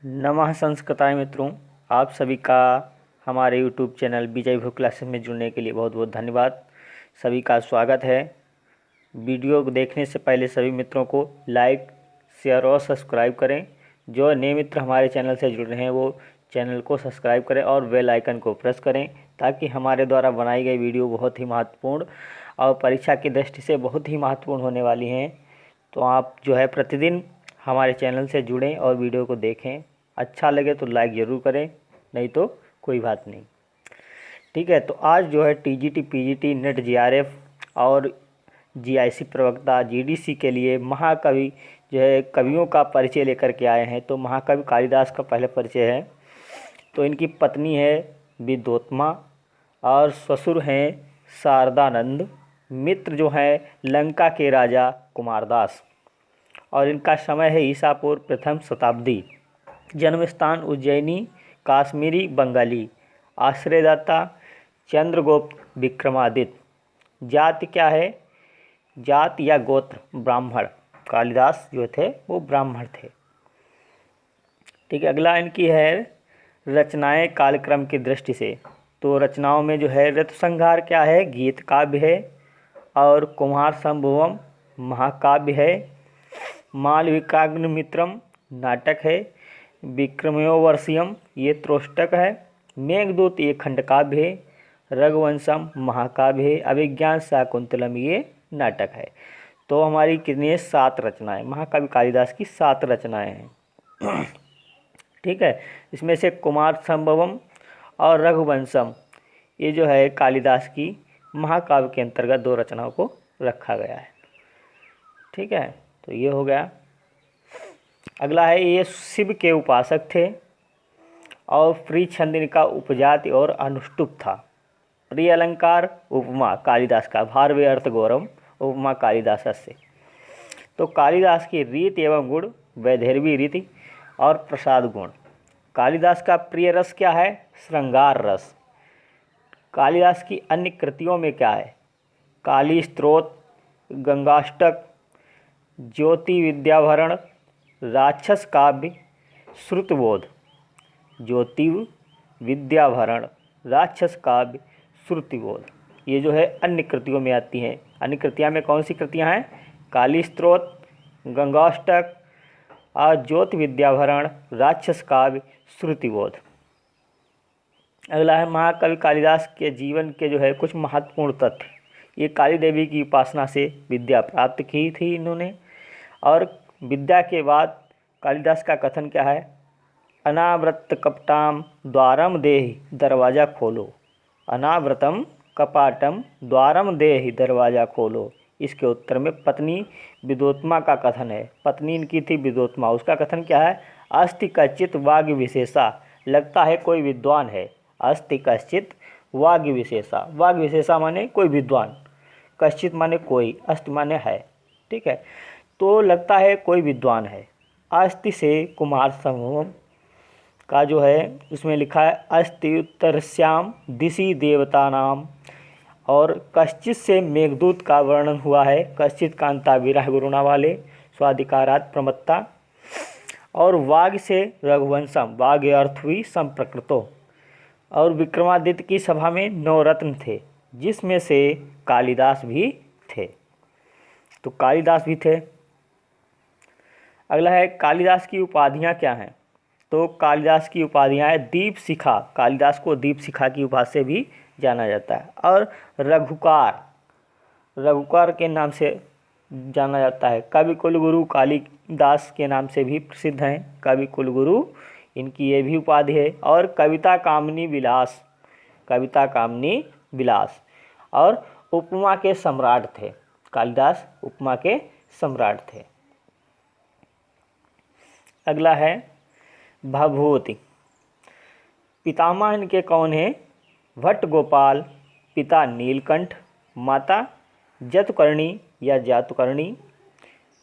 नमः संस्कृताय मित्रों, आप सभी का हमारे YouTube चैनल विजय भू क्लासेस में जुड़ने के लिए बहुत बहुत धन्यवाद। सभी का स्वागत है। वीडियो को देखने से पहले सभी मित्रों को लाइक, शेयर और सब्सक्राइब करें। जो नए मित्र हमारे चैनल से जुड़ रहे हैं वो चैनल को सब्सक्राइब करें और बेल आइकन को प्रेस करें, ताकि हमारे द्वारा बनाई गई वीडियो बहुत ही महत्वपूर्ण और परीक्षा की दृष्टि से बहुत ही महत्वपूर्ण होने वाली हैं। तो आप जो है प्रतिदिन हमारे चैनल से जुड़ें और वीडियो को देखें। अच्छा लगे तो लाइक ज़रूर करें, नहीं तो कोई बात नहीं। ठीक है, तो आज जो है टीजीटी, पीजीटी, नेट, जीआरएफ और जीआईसी प्रवक्ता, जीडीसी के लिए महाकवि जो है कवियों का परिचय लेकर के आए हैं। तो महाकवि कालिदास का पहले परिचय है। तो इनकी पत्नी है विद्योत्मा और ससुर हैं शारदानंद। मित्र जो हैं लंका के राजा कुमारदास और इनका समय है ईसा पूर्व प्रथम शताब्दी। जन्म स्थान उज्जैनी, काश्मीरी बंगाली। आश्रयदाता चंद्रगुप्त विक्रमादित्य। जाति क्या है? जाति या गोत्र ब्राह्मण। कालिदास जो थे वो ब्राह्मण थे। ठीक है, अगला इनकी है रचनाएं कालक्रम की दृष्टि से। तो रचनाओं में जो है ऋतुसंहार क्या है? गीत काव्य है। और कुमार संभवम महाकाव्य है। मालविकाग्निमित्रम नाटक है। विक्रमोर्वशीयम ये त्रोष्टक है। मेघदूत ये खंडकाव्य है। रघुवंशम महाकाव्य है। अभिज्ञान शाकुंतलम ये नाटक है। तो हमारी कितनी है? 7 रचनाएं। महाकवि कालिदास की 7 रचनाएं हैं। ठीक है, इसमें से कुमार संभवम और रघुवंशम ये जो है कालिदास की महाकाव्य के अंतर्गत 2 रचनाओं को रखा गया है। ठीक है, तो ये हो गया। अगला है, ये शिव के उपासक थे और प्रिय छंद इनका उपजाति और अनुष्टुप था। प्रिय अलंकार उपमा कालिदास का, भारवे अर्थ गौरव उपमा कालिदास से। तो कालिदास की रीति एवं गुण वैधर्वी रीति और प्रसाद गुण। कालिदास का प्रिय रस क्या है? श्रृंगार रस। कालिदास की अन्य कृतियों में क्या है? काली स्तोत्र, गंगाष्टक, ज्योति विद्याभरण, राक्षस काव्य, श्रुतबोध। ज्योति विद्याभरण, राक्षस काव्य, श्रुतिबोध ये जो है अन्य कृतियों में आती हैं। अन्य कृतियाँ में कौन सी कृतियाँ हैं? काली स्तोत्र, गंगाष्टक और ज्योति विद्याभरण, राक्षस काव्य, श्रुतिबोध। अगला है महाकवि कालिदास के जीवन के जो है कुछ महत्वपूर्ण तथ्य। ये काली देवी की उपासना से विद्या प्राप्त की थी इन्होंने। और विद्या के बाद कालिदास का कथन क्या है? अनावृत कपटाम द्वारम देहि दरवाज़ा खोलो। अनावृतम कपाटम द्वारम देहि दरवाज़ा खोलो। इसके उत्तर में पत्नी विद्योत्मा का कथन है। पत्नी इनकी थी विद्योत्मा, उसका कथन क्या है? अस्ति कश्चित वाग्य विशेषा, लगता है कोई विद्वान है। अस्ति कश्चित वाग्य विशेषा, वाग्य विशेषा माने कोई विद्वान, कश्चित माने कोई, अस्ति माने है। ठीक है, तो लगता है कोई विद्वान है। अस्ति से कुमार समूह का जो है उसमें लिखा है अस्ति उत्तरस्याम दिशि देवता नाम। और कश्चित से मेघदूत का वर्णन हुआ है। कश्चित कांता विरह गुरुणा वाले स्वाधिकारात प्रमत्ता। और वाग से रघुवंशम, वाग अर्थ हुई संप्रकृतो। और विक्रमादित्य की सभा में 9 रत्न थे, जिसमें से कालिदास भी थे। तो कालिदास भी थे। अगला है कालिदास की उपाधियाँ क्या हैं? तो कालिदास की उपाधियाँ है दीप शिखा। कालिदास को दीप शिखा की उपाधि से भी जाना जाता है। और रघुकार, रघुकार के नाम से जाना जाता है। कवि कुलगुरु कालिदास के नाम से भी प्रसिद्ध हैं। कवि कुलगुरु इनकी ये भी उपाधि है। और कविता कामनी विलास, कविता कामनी विलास। और उपमा के सम्राट थे। कालिदास उपमा के सम्राट थे। अगला है भवभूति। पितामह इनके कौन है? भट्ट गोपाल, पिता नीलकंठ, माता जतुकर्णी या जातुकर्णी।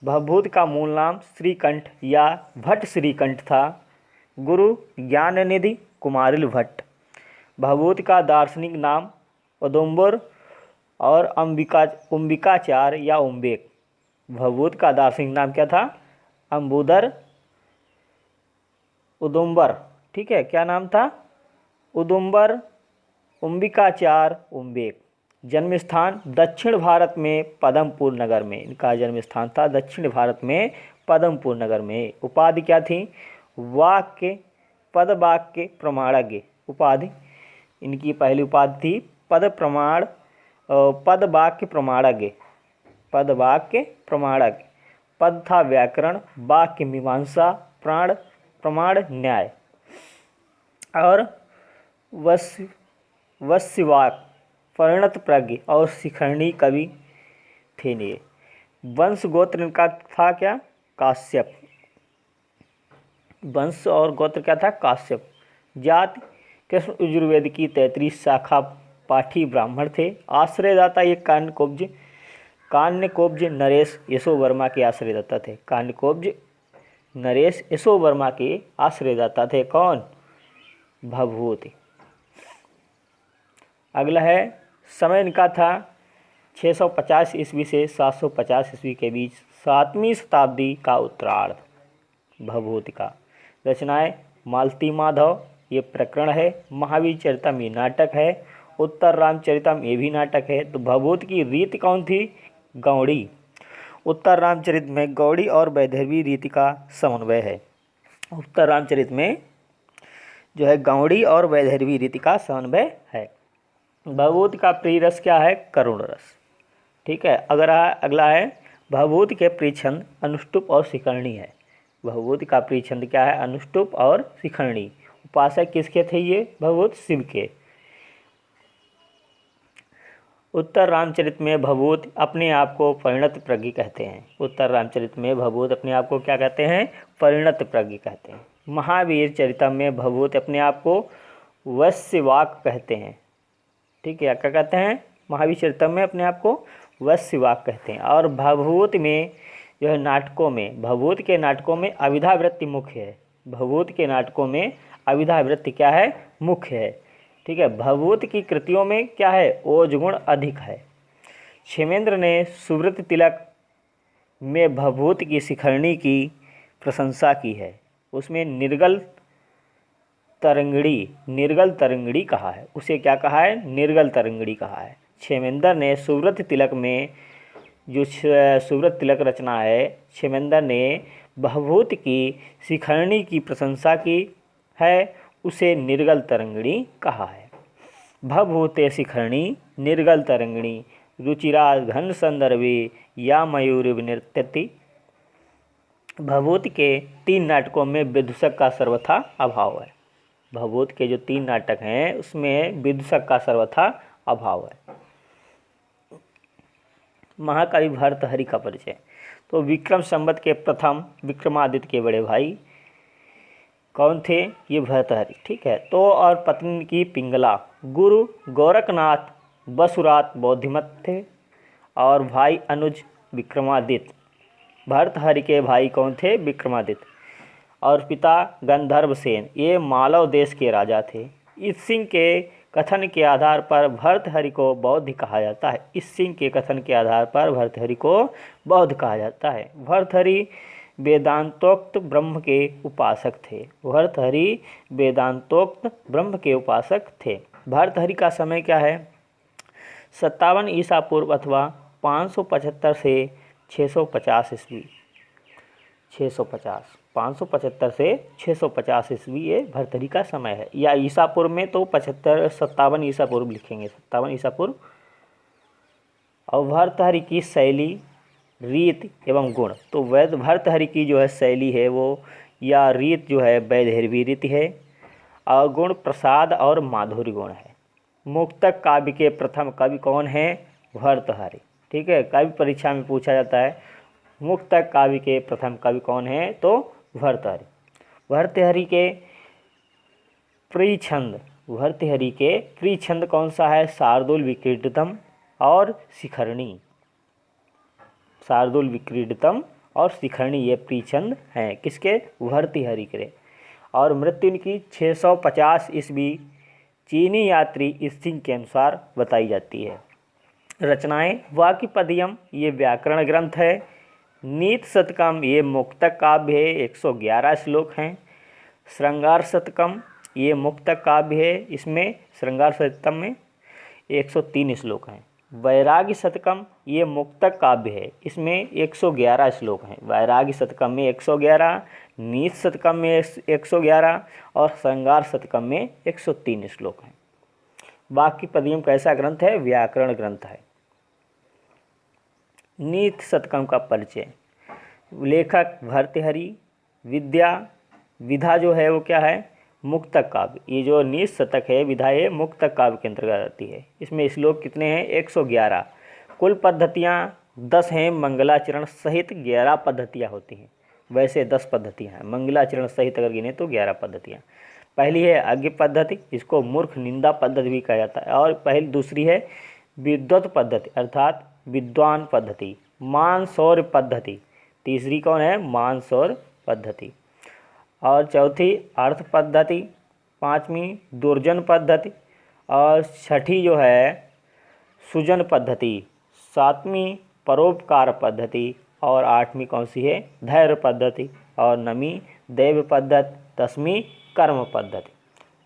भवभूत का मूल नाम श्रीकंठ या भट्ट श्रीकंठ था। गुरु ज्ञाननिधि कुमारिल भट्ट। भवभूत का दार्शनिक नाम औदुंबर और अंबिकाचार्य या उम्बेक। भवभूत का दार्शनिक नाम क्या था? अंबुधर उदुम्बर, ठीक है, क्या नाम था? उदुम्बर अंबिकाचार्य उम्बेक। जन्म स्थान दक्षिण भारत में पदमपुर नगर में इनका जन्म स्थान था, दक्षिण भारत में पदमपुर नगर में। उपाधि क्या थी? वाक्य पद वाक्य प्रमाणज्ञ उपाधि इनकी पहली उपाधि थी। पद वाक्य प्रमाणज्ञ, पद वाक्य प्रमाणज्ञ। पद था व्याकरण, वाक्य मीमांसा, प्रमाण न्याय। और वस्यवाक परिणत प्रज्ञ और शिखरणी कवि थे ये। वंश गोत्र इनका था क्या? काश्यप। वंश और गोत्र क्या था? काश्यप। जाति कृष्ण यजुर्वेद की 33 शाखा पाठी ब्राह्मण थे। आश्रयदाता ये कान्यकोब्ज नरेश यशो वर्मा के आश्रयदाता थे। कान्यकोब्ज नरेश यशो वर्मा के आश्रयदाता थे। कौन? भभूति। अगला है समय इनका था 650 ईस्वी से 750 ईस्वी के बीच, 7वीं शताब्दी का उत्तरार्ध। भभूति का रचनाएं मालती माधव ये प्रकरण है। महावीर चरितम ये नाटक है। उत्तर रामचरितम ये भी नाटक है। तो भभूति की रीति कौन थी? गौड़ी। उत्तर रामचरित में गौड़ी और वैदर्भी रीति का समन्वय है। उत्तर रामचरित में जो है गौड़ी और वैदर्भी रीति का समन्वय है। भभूति का प्रिय रस क्या है? करुण रस, ठीक है। अगला है भभूति के प्रिय छंद अनुष्टुप और शिखरणी है। भभूति का प्रिय छंद क्या है? अनुष्टुप और शिखरणी। उपासक किसके थे ये? भभूति शिव के। उत्तर रामचरित में भभूति अपने आप को परिणत प्रज्ञ कहते हैं। उत्तर रामचरित में भभूति अपने आप को क्या कहते हैं? परिणत प्रज्ञ कहते हैं। महावीर चरितम में भभूति अपने आप को वस्यवाक कहते हैं, ठीक है। क्या कहते हैं? महावीर चरितम में अपने आप को वस्यवाक कहते हैं। और भभूति में जो है नाटकों में, भभूति के नाटकों में अविधा वृत्ति मुख्य है। भभूति के नाटकों में अविधा वृत्ति क्या है? मुख्य है, ठीक है। भभूति की कृतियों में क्या है? ओज गुण अधिक है। क्षेमेंद्र ने सुब्रत तिलक में भभूति की शिखरणी की प्रशंसा की है। उसमें निर्गल तरंगड़ी कहा है। उसे क्या कहा है? निर्गल तरंगड़ी कहा है। क्षेमेंद्र ने सुब्रत तिलक में जो सुब्रत तिलक रचना है, क्षेमेंद्र ने भभूति की शिखरणी की प्रशंसा की है, उसे निर्गल तरंगिणी कहा है। भभूते शिखरणी निर्गल तरंगिणी रुचिरा घन संदर्भे या मयूर नृत्यति। भभूति के 3 नाटकों में विदूषक का सर्वथा अभाव है। भभूति के जो 3 नाटक हैं उसमें विदूषक का सर्वथा अभाव है। महाकवि भर्तृहरि का परिचय। तो विक्रम संवत के प्रथम विक्रमादित्य के बड़े भाई कौन थे? ये भर्तृहरि, ठीक है। तो और पत्नी की पिंगला। गुरु गोरखनाथ बसुरात बौद्धिमत थे और भाई अनुज विक्रमादित्य। भर्तृहरि के भाई कौन थे? विक्रमादित्य। और पिता गंधर्व सेन, ये मालव देश के राजा थे। इस सिंह के कथन के आधार पर भर्तृहरि को बौद्ध कहा जाता है। इस सिंह के कथन के आधार पर भर्तृहरि को बौद्ध कहा जाता है। भर्तृहरि वेदांतोक्त ब्रह्म के उपासक थे। भर्तृहरि वेदांतोक्त ब्रह्म के उपासक थे। भर्तृहरि का समय क्या है? 57 ईसा पूर्व अथवा 575 से 650 ईस्वी। 575 से 650 ईस्वी ये भर्तृहरि का समय है। या ईसा पूर्व में तो 57 ईसा पूर्व लिखेंगे, 57 ईसा पूर्व। और भर्तृहरि की शैली रीत एवं गुण। तो भर्तृहरि की जो है शैली है वो या रीत जो है वैदर्भी रीति है और गुण प्रसाद और माधुर्य गुण है। मुक्तक काव्य के प्रथम कवि कौन है? भर्तृहरि, ठीक है। कवि परीक्षा में पूछा जाता है मुक्तक काव्य के प्रथम कवि कौन है? तो भर्तृहरि। भर्तृहरि के प्रिय छंद, भर्तृहरि के प्रिय छंद कौन सा है? शार्दूल विक्रीडितम और शिखरणी। शार्दूल विक्रीडितम और शिखरणी ये प्रिय छंद हैं किसके? भर्तृहरि के। और मृत्यु इनकी 650 ईस्वी चीनी यात्री इस सिंह के अनुसार बताई जाती है। रचनाएं वाक्यपदियम ये व्याकरण ग्रंथ है। नीत शतकम ये मुक्तक काव्य है, 111 श्लोक हैं। श्रृंगार शतकम ये मुक्तक काव्य है, इसमें श्रृंगार शतकम में 103 श्लोक हैं। वैराग्य शतकम ये मुक्तक काव्य है, इसमें 111 श्लोक हैं। वैराग्य शतकम में 111, नीत शतकम में 111 और श्रृंगार शतकम में 103 श्लोक हैं। वाक्यपदियम कैसा ग्रंथ है? व्याकरण ग्रंथ है। नीत शतकम का परिचय, लेखक भर्तृहरि, विधा जो है वो क्या है? मुक्तक काव्य। ये जो नीत शतक है विधा ये मुक्तक काव्य के अंतर्गत आती है। इसमें श्लोक कितने हैं? 111। कुल पद्धतियाँ 10 हैं, मंगलाचरण सहित 11 पद्धतियाँ होती हैं। वैसे 10 पद्धतियाँ हैं, मंगलाचरण सहित अगर गिने तो 11 पद्धतियाँ। पहली है अज्ञ पद्धति, इसको मूर्ख निंदा पद्धति भी कहा जाता है। और दूसरी है विद्वत पद्धति अर्थात विद्वान पद्धति। मान शौर्य पद्धति, तीसरी कौन है? मान शौर्य पद्धति। और चौथी अर्थ पद्धति, पांचवी दुर्जन पद्धति, और छठी जो है सुजन पद्धति, सातवीं परोपकार पद्धति, और आठवीं कौन सी है? धैर्य पद्धति, और नवीं दैव पद्धति, 10वीं कर्म पद्धति।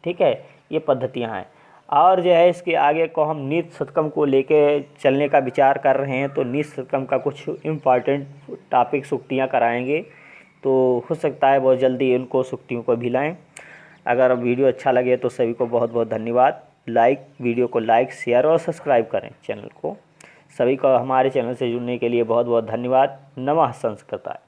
ठीक है, ये पद्धतियाँ हैं। और जो है इसके आगे को हम नीत शतकम को लेके चलने का विचार कर रहे हैं, तो नीत शतकम का कुछ इम्पॉर्टेंट टॉपिक सूक्तियाँ कराएंगे, तो हो सकता है बहुत जल्दी उनको सूक्तियों को भी लाएँ। अगर वीडियो अच्छा लगे तो सभी को बहुत बहुत धन्यवाद। वीडियो को लाइक, शेयर और सब्सक्राइब करें चैनल को। सभी को हमारे चैनल से जुड़ने के लिए बहुत बहुत धन्यवाद। नमः संस्कृताय।